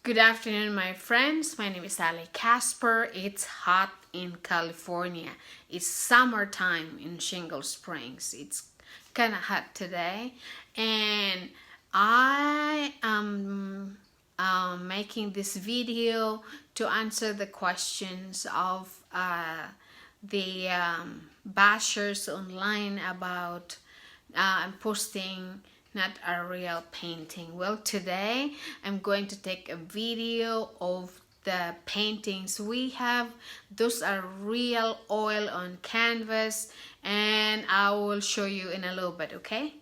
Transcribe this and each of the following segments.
Good afternoon, my friends. My name is SallyKasper. It's hot in California. It's summertime in Shingle Springs. It's kind of hot today, and I am making this video to answer the questions of the bashers online about posting not a real painting. Well, today I'm going to take a video of the paintings we have. Those are real oil on canvas, and I will show you in a little bit, okay?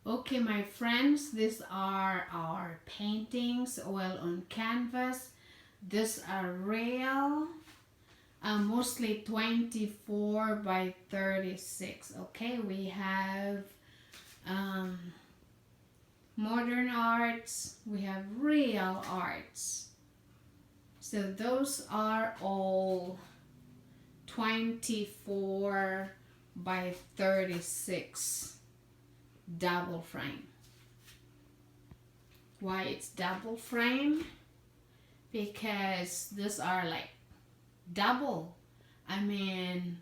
Okay, my friends, these are our paintings, oil on canvas. These are real, mostly 24 by 36. Okay, we have modern arts, we have real arts. So those are all 24 by 36 double frame. Why it's double frame? Because these are like double. I mean,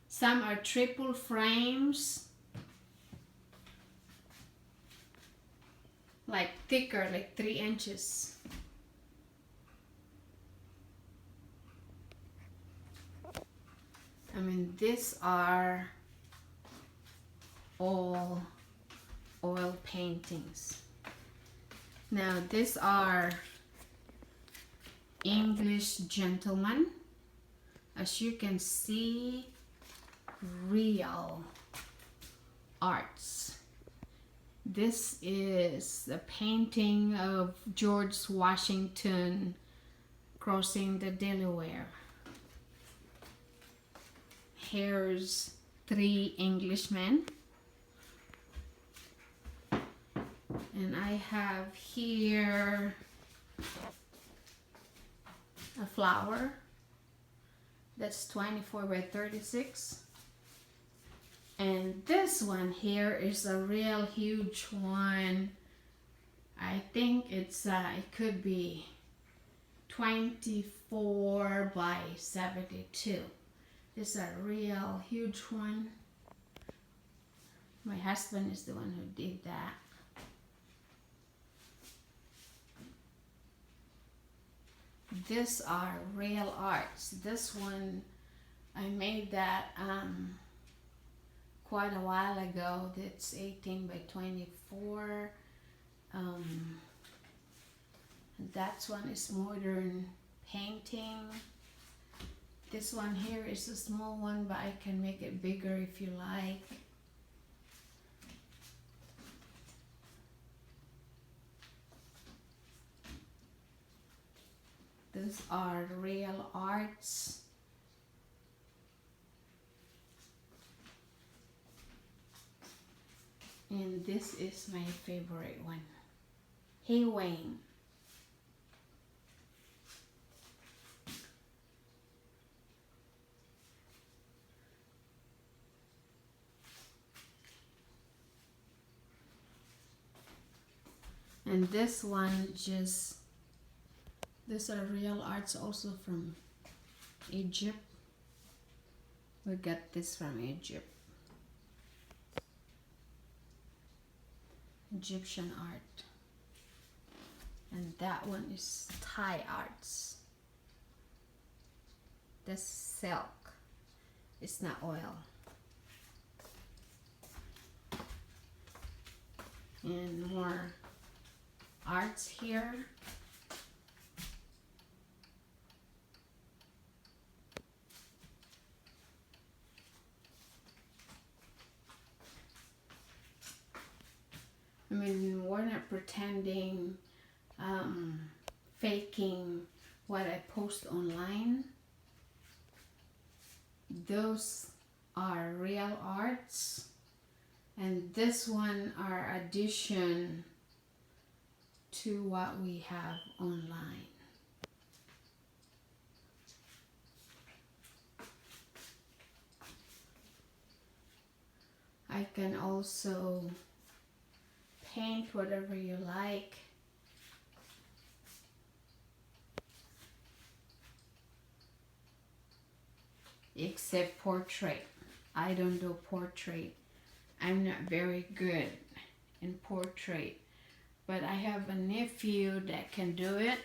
some are triple frames, like thicker, like 3 inches. I mean, these are all oil paintings. Now, these are English gentlemen. As you can see, real arts. This is a painting of George Washington crossing the Delaware. Here's 3 Englishmen. And I have here a flower that's 24 by 36. And this one here is a real huge one. I think it's it could be 24 by 72. This is a real huge one. My husband is the one who did that. These are real arts. This one, I made that quite a while ago. That's 18 by 24. That one is modern painting. This one here is a small one, but I can make it bigger if you like. These are real arts. And this is my favorite one. Hey Wayne. And this one these are real arts also from Egypt. We got this from Egypt. Egyptian art. And that one is Thai arts. This silk. It's not oil. And more arts here. I mean, we're not pretending, faking what I post online. Those are real arts, and this one are addition to what we have online. I can also paint whatever you like. except portrait. I don't do portrait. I'm not very good in portrait, but I have a nephew that can do it.